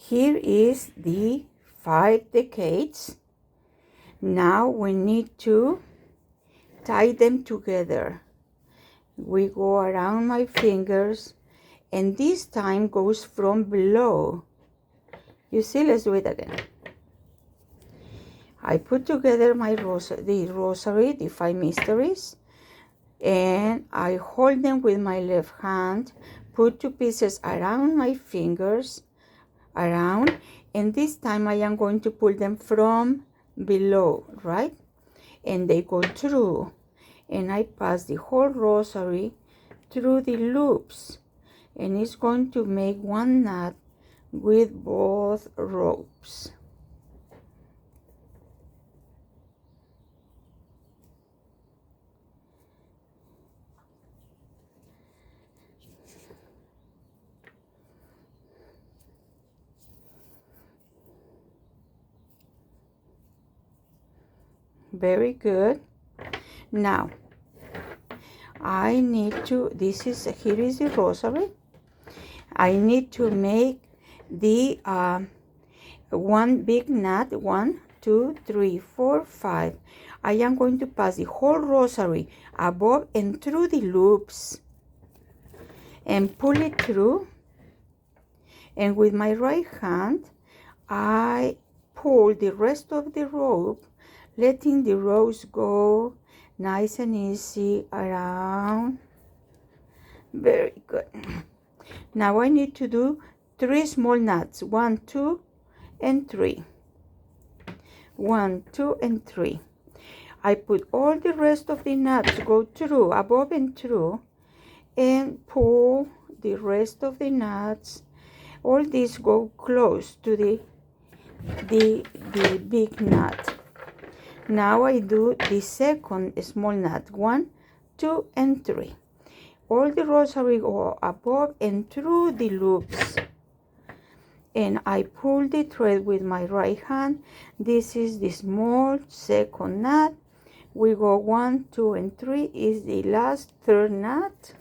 Here is the 5 decades. Now we need to tie them together. We go around my fingers, and this time goes from below. You see, let's do it again. I put together the rosary, the 5 mysteries, and I hold them with my left hand, put 2 pieces around my fingers, and this time I am going to pull them from below, right? And they go through, and I pass the whole rosary through the loops, and it's going to make one knot with both ropes. Very good. Now I need to, here is the rosary. I need to make the one big knot. 1, 2, 3, 4, 5. I am going to pass the whole rosary above and through the loops and pull it through, and with my right hand I pull the rest of the rope, letting the ropes go nice and easy around. Very good. Now I need to do 3 small knots. 1, 2, and 3. 1, 2, and 3. I put all the rest of the knots go through, above and through, and pull the rest of the knots. All these go close to the big knot. Now I do the second small knot. 1, 2, and 3. All the rosary go above and through the loops, and I pull the thread with my right hand. This is the small second knot. We go 1, 2, and 3 is the last third knot.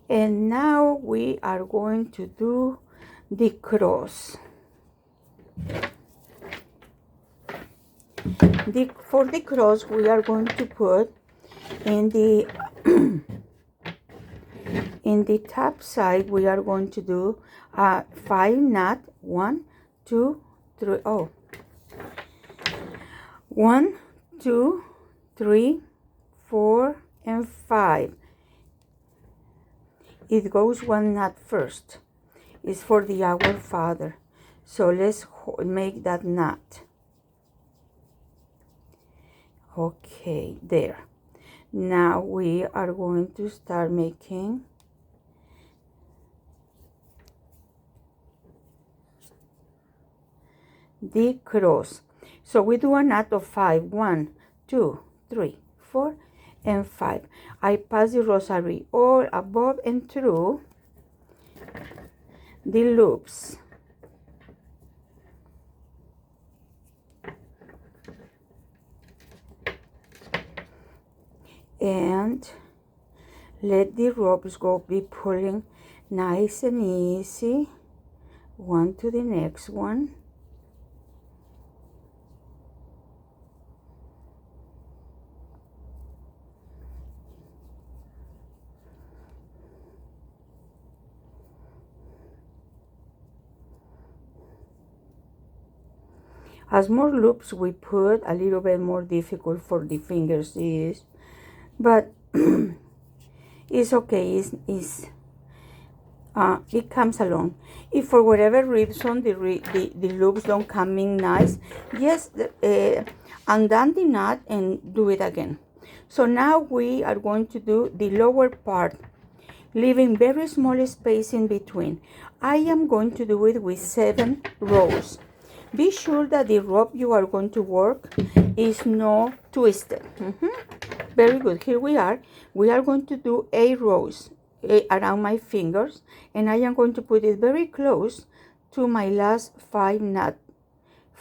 And now we are going to do the cross. For the cross, we are going to put in the in the top side, we are going to do 5 knot. 1, 2, 3. 1, 2, 3, 4, and 5. It goes 1 knot first. It's for the Our Father. So let's make that knot. Okay, there. Now we are going to start making the cross. So we do a knot of 5. 1, 2, 3, 4, and 5. I pass the rosary all above and through the loops. And let the ropes go, be pulling nice and easy, one to the next one. As more loops we put, a little bit more difficult for the fingers is, but it's okay. It comes along. If for whatever reason the loops don't come in nice, just undone the knot and do it again. So now we are going to do the lower part, leaving very small space in between. I am going to do it with 7 rows. Be sure that the rope you are going to work is not twisted. Very good. Here we are. We are going to do 8 rows around my fingers, and I am going to put it very close to my last 5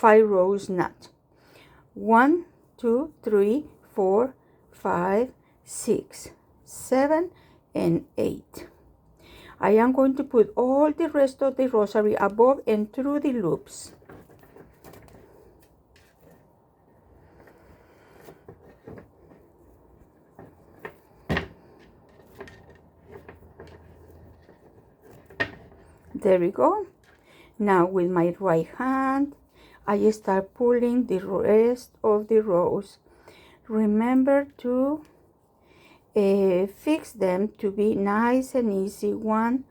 rows knot. 1, 2, 3, 4, 5, 6, 7, and 8. I am going to put all the rest of the rosary above and through the loops. There we go. Now with my right hand, I start pulling the rest of the rows. Remember to fix them to be nice and easy, one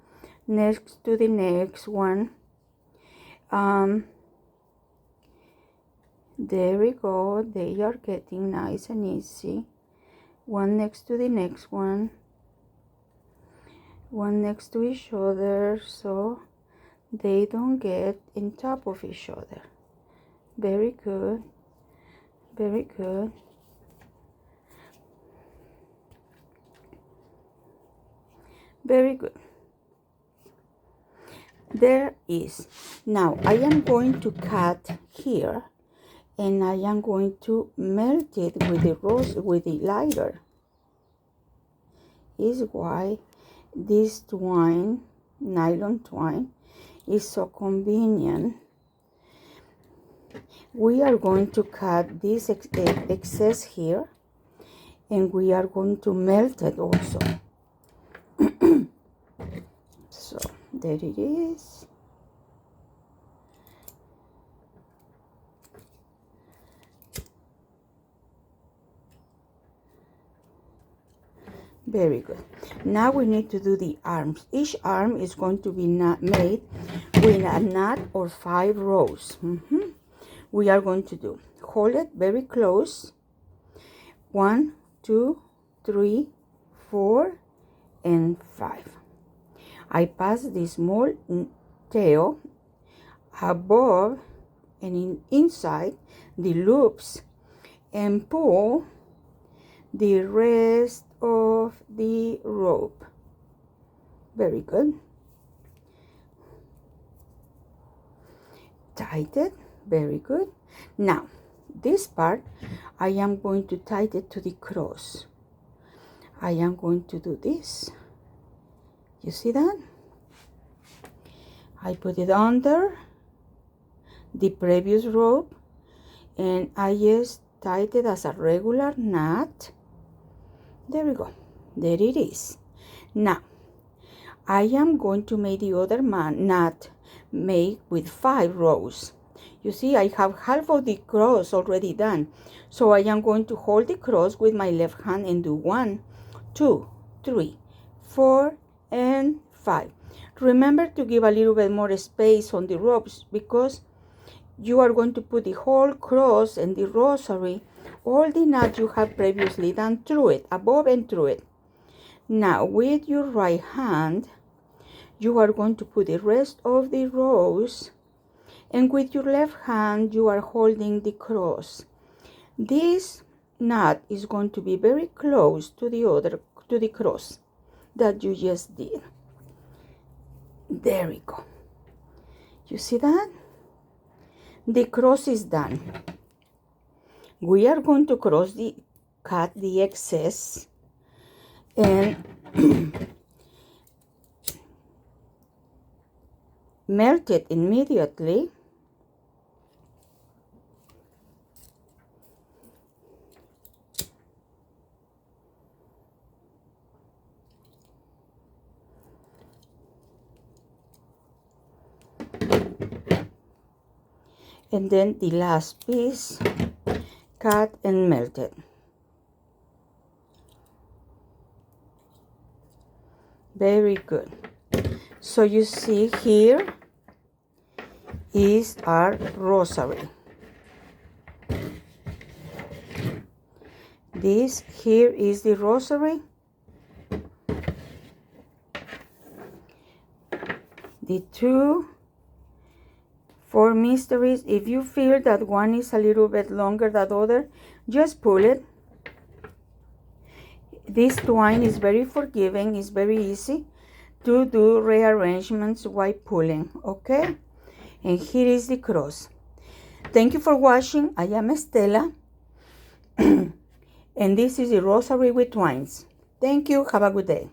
next to the next one. There we go. They are getting nice and easy. One next to the next one next to each other, so they don't get in top of each other. Very good, very good. Very good. There is. Now I am going to cut here, and I am going to melt it with the lighter. Is why this twine, nylon twine, is so convenient. We are going to cut this excess here, and we are going to melt it also. So there it is. Very good. Now we need to do the arms. Each arm is going to be made with a knot or 5 rows. We are going to do, hold it very close. 1, 2, 3, 4, and 5. I pass the small tail above and inside the loops and pull the rest of the rope. Very good. Tighten it. Very good. Now this part I am going to tighten it to the cross. I am going to do this. You see that? I put it under the previous rope and I just tied it as a regular knot. There we go. There it is. Now I am going to make the other knot made with 5 rows. You see, I have half of the cross already done. So I am going to hold the cross with my left hand and do 1, 2, 3, 4, and 5. Remember to give a little bit more space on the ropes because you are going to put the whole cross and the rosary, all the knots you have previously done, through it, above and through it. Now with your right hand, you are going to put the rest of the rows, and with your left hand you are holding the cross. This knot is going to be very close to the cross that you just did. There we go. You see that? The cross is done. We are going to cut the excess and melt it immediately. And then the last piece, cut and melt it. Very good. So you see, here is our rosary. This here is the rosary. The 2 4 mysteries. If you feel that one is a little bit longer than the other, just pull it. This twine is very forgiving. It's very easy to do rearrangements while pulling, okay? And here is the cross. Thank you for watching. I am Estela. And this is the rosary with twines. Thank you. Have a good day.